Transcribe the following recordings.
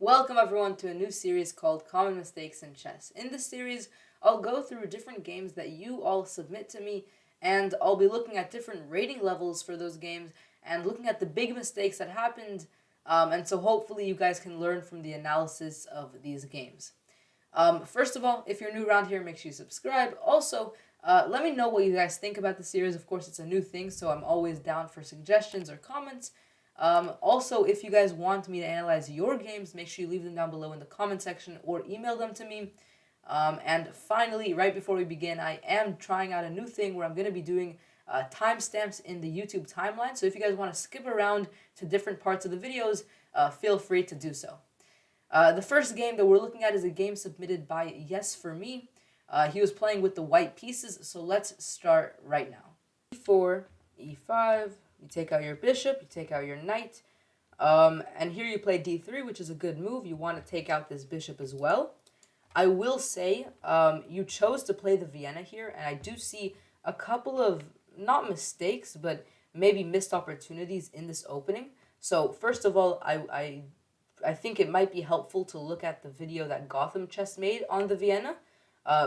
Welcome everyone to a new series called Common Mistakes in Chess. In this series, I'll go through different games that you all submit to me, and I'll be looking at different rating levels for those games and looking at the big mistakes that happened, and so hopefully you guys can learn from the analysis of these games. First of all, if you're new around here, make sure you subscribe. Also, let me know what you guys think about the series. Of course, it's a new thing, so I'm always down for suggestions or comments. Also, if you guys want me to analyze your games, make sure you leave them down below in the comment section or email them to me. And finally, right before we begin, I am trying out a new thing where I'm going to be doing timestamps in the YouTube timeline. So if you guys want to skip around to different parts of the videos, feel free to do so. The first game that we're looking at is a game submitted by Yes For Me. He was playing with the white pieces, so let's start right now. E4, E5, you take out your bishop, you take out your knight, and here you play d3, which is a good move. You want to take out this bishop as well. I will say you chose to play the Vienna here, and I do see a couple of, not mistakes, but maybe missed opportunities in this opening. So first of all, I think it might be helpful to look at the video that Gotham Chess made on the Vienna,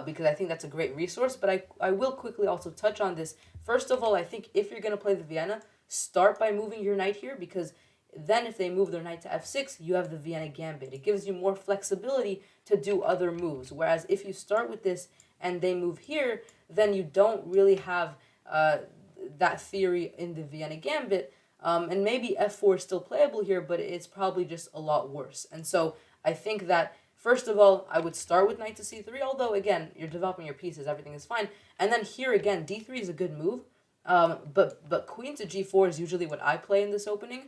because I think that's a great resource, but I will quickly also touch on this. First of all, I think if you're going to play the Vienna, start by moving your knight here, because then if they move their knight to f6, you have the Vienna Gambit. It gives you more flexibility to do other moves, whereas if you start with this and they move here, then you don't really have that theory in the Vienna Gambit, and maybe f4 is still playable here, but it's probably just a lot worse. And so I think that first of all, I would start with knight to c3, although, again, you're developing your pieces, everything is fine. And then here, again, d3 is a good move, but queen to g4 is usually what I play in this opening,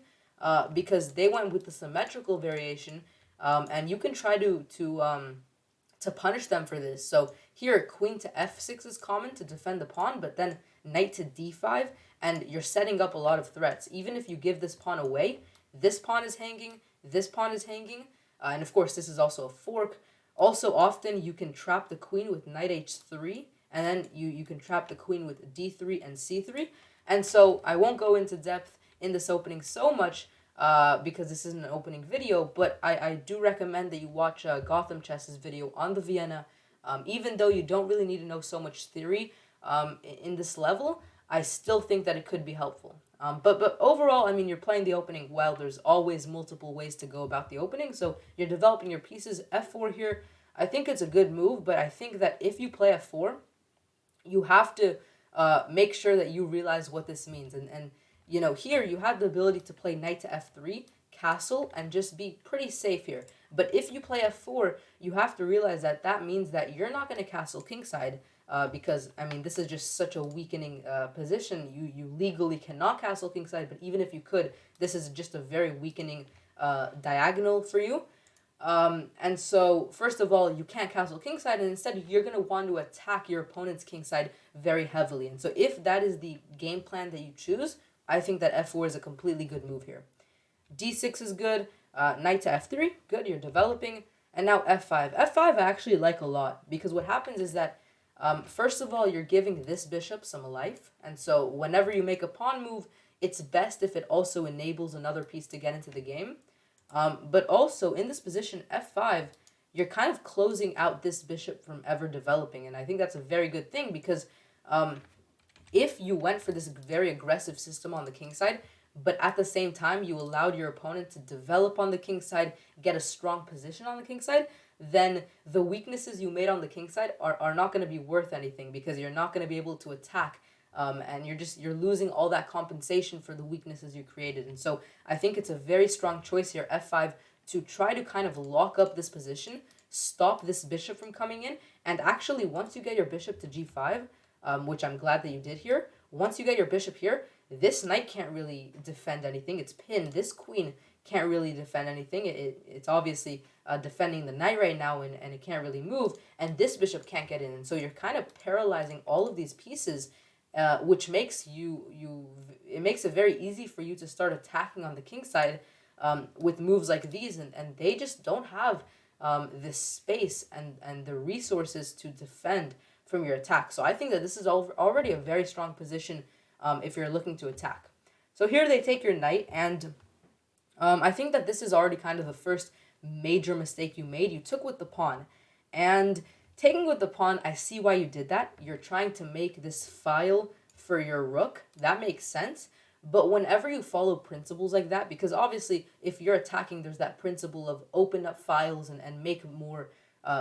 because they went with the symmetrical variation, and you can try to punish them for this. So here, queen to f6 is common to defend the pawn, but then knight to d5, and you're setting up a lot of threats. Even if you give this pawn away, this pawn is hanging, this pawn is hanging, and of course, this is also a fork. Also, often you can trap the queen with knight h3, and then you can trap the queen with d3 and c3. And so I won't go into depth in this opening so much because this isn't an opening video, but I do recommend that you watch Gotham Chess's video on the Vienna. Even though you don't really need to know so much theory in this level, I still think that it could be helpful. But overall, I mean, you're playing the opening well. There's always multiple ways to go about the opening. So you're developing your pieces. f4 here, I think it's a good move, but I think that if you play f4, you have to make sure that you realize what this means. And you know, here you have the ability to play knight to f3, castle, and just be pretty safe here. But if you play f4, you have to realize that that means that you're not going to castle kingside, because, I mean, this is just such a weakening position. You legally cannot castle kingside, but even if you could, this is just a very weakening diagonal for you. And so, first of all, you can't castle kingside, and instead you're going to want to attack your opponent's kingside very heavily. And so if that is the game plan that you choose, I think that f4 is a completely good move here. d6 is good, knight to f3, good, you're developing. And now f5. f5 I actually like a lot, because what happens is that first of all, you're giving this bishop some life, and so whenever you make a pawn move, it's best if it also enables another piece to get into the game. But also, in this position, f5, you're kind of closing out this bishop from ever developing, and I think that's a very good thing, because if you went for this very aggressive system on the king side, but at the same time you allowed your opponent to develop on the king side, get a strong position on the king side, then the weaknesses you made on the king side are not going to be worth anything, because you're not going to be able to attack, and you're losing all that compensation for the weaknesses you created. And so I think it's a very strong choice here, f5, to try to kind of lock up this position, stop this bishop from coming in, and actually once you get your bishop to g5, which I'm glad that you did here, once you get your bishop here, this knight can't really defend anything. It's pinned. This queen can't really defend anything. It's obviously defending the knight right now, and it can't really move, and this bishop can't get in. And so you're kind of paralyzing all of these pieces, which makes it makes it very easy for you to start attacking on the king side with moves like these, and they just don't have this space and the resources to defend from your attack. So I think that this is already a very strong position if you're looking to attack. So here they take your knight, and I think that this is already kind of the first major mistake you made. You took with the pawn. And taking with the pawn, I see why you did that. You're trying to make this file for your rook. That makes sense. But whenever you follow principles like that, because obviously if you're attacking, there's that principle of open up files and make more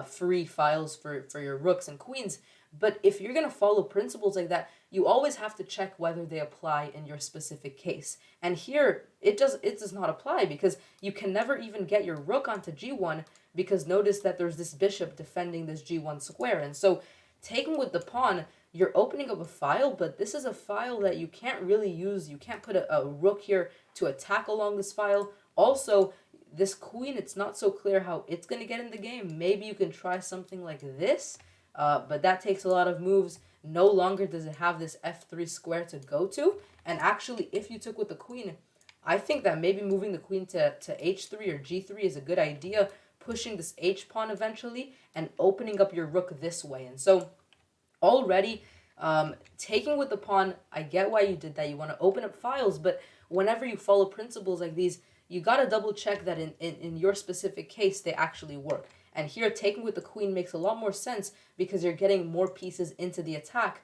free files for your rooks and queens. But if you're going to follow principles like that, you always have to check whether they apply in your specific case. And here, it does not apply, because you can never even get your rook onto g1, because notice that there's this bishop defending this g1 square. And so taking with the pawn, you're opening up a file, but this is a file that you can't really use. You can't put a rook here to attack along this file. Also, this queen, it's not so clear how it's going to get in the game. Maybe you can try something like this, but that takes a lot of moves. No longer does it have this f3 square to go to. And actually, if you took with the queen, I think that maybe moving the queen to h3 or g3 is a good idea, pushing this h-pawn eventually and opening up your rook this way. And so already, taking with the pawn, I get why you did that. You want to open up files, but whenever you follow principles like these, you got to double check that in your specific case, they actually work. And here, taking with the queen makes a lot more sense, because you're getting more pieces into the attack,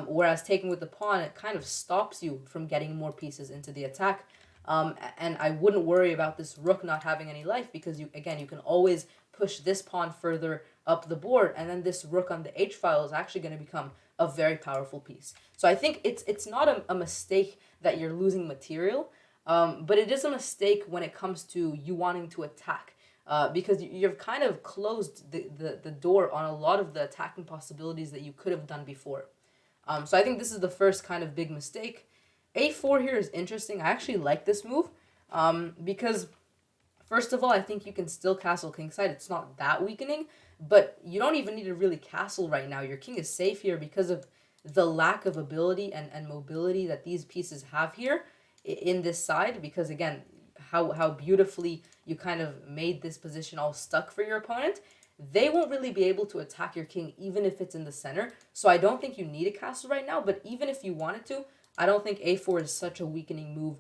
whereas taking with the pawn, it kind of stops you from getting more pieces into the attack. And I wouldn't worry about this rook not having any life, because you can always push this pawn further up the board, and then this rook on the h-file is actually going to become a very powerful piece. So I think it's not a mistake that you're losing material, but it is a mistake when it comes to you wanting to attack, because you've kind of closed the door on a lot of the attacking possibilities that you could have done before. So I think this is the first kind of big mistake. a4 here is interesting. I actually like this move, because first of all, I think you can still castle kingside. It's not that weakening, but you don't even need to really castle right now. Your king is safe here because of the lack of ability and mobility that these pieces have here in this side, because again, how beautifully you kind of made this position all stuck for your opponent. They won't really be able to attack your king even if it's in the center. So I don't think you need a castle right now, but even if you wanted to, I don't think a4 is such a weakening move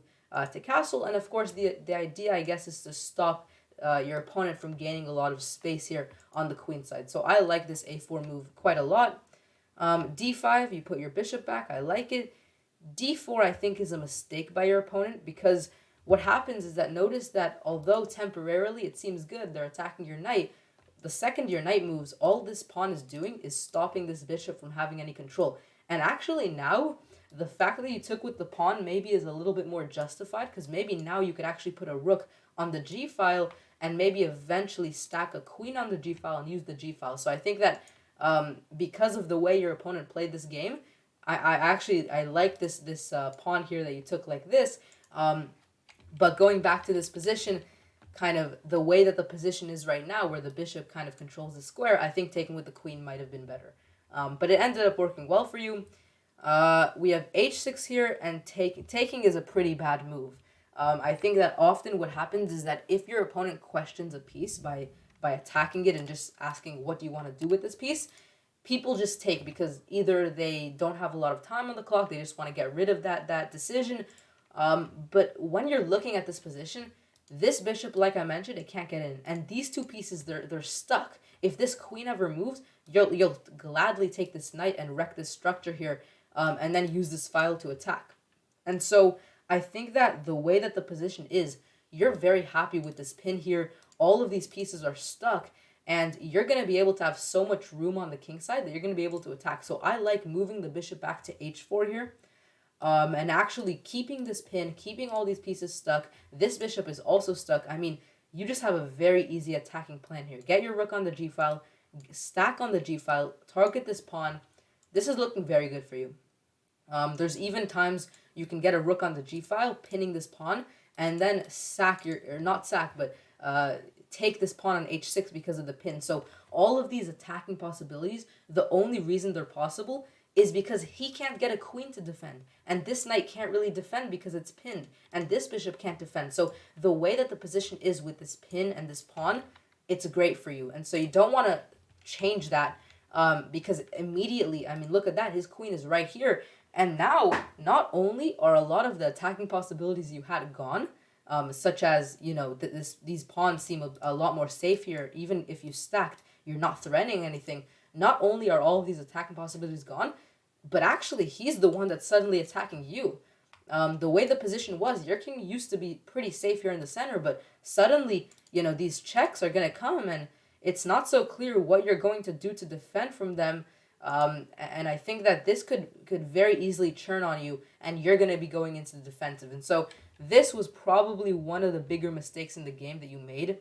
to castle. And of course, the idea, I guess, is to stop your opponent from gaining a lot of space here on the queen side. So I like this a4 move quite a lot. d5, you put your bishop back. I like it. d4, I think, is a mistake by your opponent, because what happens is that notice that although temporarily it seems good, they're attacking your knight, the second your knight moves, all this pawn is doing is stopping this bishop from having any control. And actually now, the fact that you took with the pawn maybe is a little bit more justified, because maybe now you could actually put a rook on the g-file and maybe eventually stack a queen on the g-file and use the g-file. So I think that because of the way your opponent played this game, I like this pawn here that you took like this. But going back to this position, kind of the way that the position is right now, where the bishop kind of controls the square, I think taking with the queen might have been better. But it ended up working well for you. We have h6 here, and taking is a pretty bad move. I think that often what happens is that if your opponent questions a piece by attacking it and just asking, what do you want to do with this piece, people just take, because either they don't have a lot of time on the clock, they just want to get rid of that decision. But when you're looking at this position, this bishop, like I mentioned, it can't get in. And these two pieces, they're stuck. If this queen ever moves, you'll gladly take this knight and wreck this structure here, and then use this file to attack. And so I think that the way that the position is, you're very happy with this pin here. All of these pieces are stuck, and you're going to be able to have so much room on the king side that you're going to be able to attack. So I like moving the bishop back to h4 here. And actually keeping this pin, keeping all these pieces stuck. This bishop is also stuck. I mean, you just have a very easy attacking plan here. Get your rook on the g-file, stack on the g-file, target this pawn. This is looking very good for you. There's even times you can get a rook on the g-file, pinning this pawn, and then take this pawn on h6 because of the pin. So all of these attacking possibilities, the only reason they're possible is because he can't get a queen to defend. And this knight can't really defend because it's pinned. And this bishop can't defend. So the way that the position is with this pin and this pawn, it's great for you. And so you don't want to change that, because immediately, I mean, look at that. His queen is right here. And now, not only are a lot of the attacking possibilities you had gone, such as, these pawns seem a lot more safe here. Even if you stacked, you're not threatening anything. Not only are all of these attacking possibilities gone, but actually he's the one that's suddenly attacking you. The way the position was, your king used to be pretty safe here in the center, but suddenly, these checks are going to come, and it's not so clear what you're going to do to defend from them. And I think that this could very easily churn on you, and you're going to be going into the defensive. And so this was probably one of the bigger mistakes in the game that you made.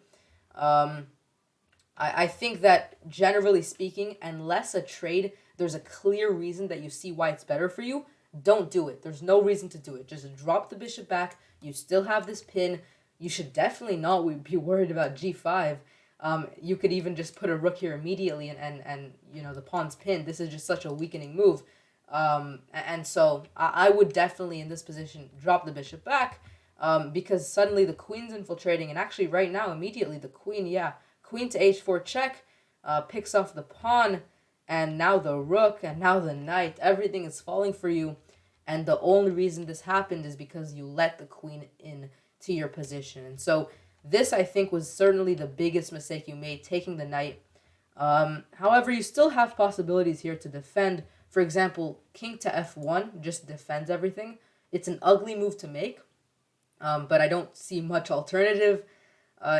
I think that generally speaking, unless a trade, there's a clear reason that you see why it's better for you, don't do it. There's no reason to do it. Just drop the bishop back. You still have this pin. You should definitely not be worried about g5. You could even just put a rook here immediately and the pawn's pinned. This is just such a weakening move. And so I would definitely, in this position, drop the bishop back because suddenly the queen's infiltrating. And actually right now, immediately, the queen, queen to h4 check, picks off the pawn, and now the rook, and now the knight. Everything is falling for you. And the only reason this happened is because you let the queen in to your position. And so this, I think, was certainly the biggest mistake you made, taking the knight. However, you still have possibilities here to defend. For example, king to f1 just defends everything. It's an ugly move to make, but I don't see much alternative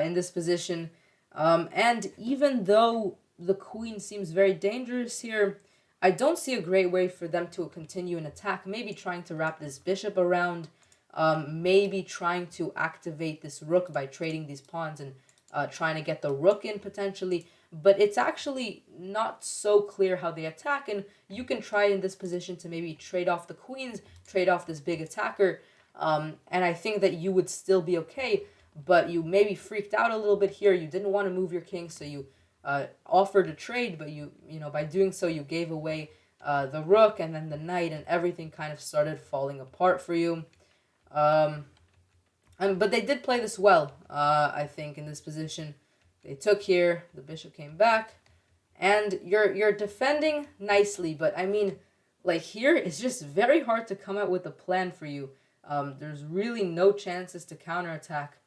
in this position. And even though the queen seems very dangerous here, I don't see a great way for them to continue an attack. Maybe trying to wrap this bishop around, maybe trying to activate this rook by trading these pawns and trying to get the rook in potentially. But it's actually not so clear how they attack, and you can try in this position to maybe trade off the queens, trade off this big attacker, and I think that you would still be okay, but you maybe freaked out a little bit here. You didn't want to move your king, so you offered a trade, but by doing so, you gave away the rook and then the knight, and everything kind of started falling apart for you. But they did play this well, I think, in this position. They took here, the bishop came back, and you're defending nicely, but I mean, like here, it's just very hard to come up with a plan for you. There's really no chances to counterattack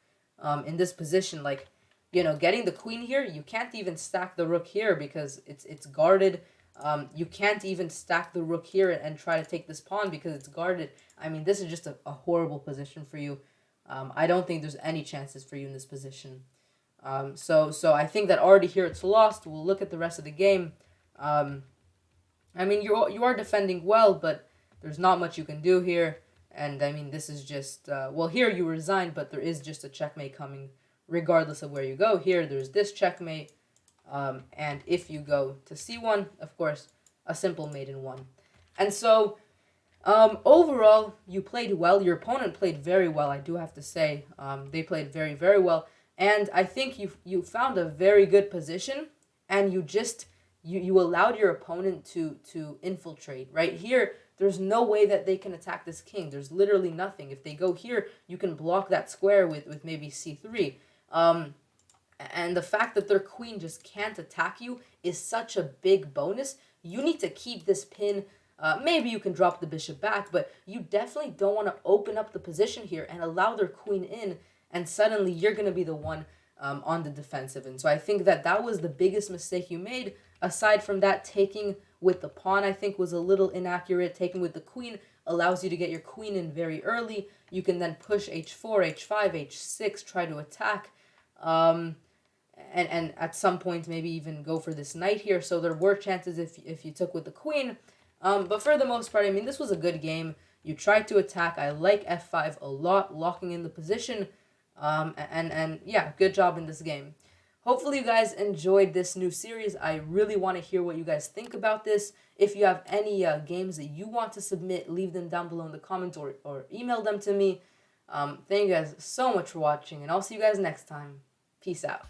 in this position. Like, getting the queen here, you can't even stack the rook here because it's guarded. You can't even stack the rook here and try to take this pawn because it's guarded. I mean, this is just a horrible position for you. I don't think there's any chances for you in this position. So I think that already here it's lost. We'll look at the rest of the game. I mean, you are defending well, but there's not much you can do here. And I mean, this is just, well, here you resign, but there is just a checkmate coming regardless of where you go. Here, there's this checkmate. And if you go to c1, of course, a simple mate in one. And so, overall, you played well. Your opponent played very well, I do have to say. They played very, very well. And I think you found a very good position, and you allowed your opponent to infiltrate. Right here, there's no way that they can attack this king. There's literally nothing. If they go here, you can block that square with maybe c3. And the fact that their queen just can't attack you is such a big bonus. You need to keep this pin. Maybe you can drop the bishop back, but you definitely don't want to open up the position here and allow their queen in, and suddenly you're going to be the one on the defensive. And so I think that was the biggest mistake you made. Aside from that, taking with the pawn, I think, was a little inaccurate. Taking with the queen allows you to get your queen in very early. You can then push h4, h5, h6, try to attack. And at some point, maybe even go for this knight here. So there were chances if you took with the queen. But for the most part, I mean, this was a good game. You tried to attack. I like f5 a lot, locking in the position. And yeah, good job in this game. Hopefully you guys enjoyed this new series. I really want to hear what you guys think about this. If you have any games that you want to submit, leave them down below in the comments or email them to me. Thank you guys so much for watching, and I'll see you guys next time. Peace out.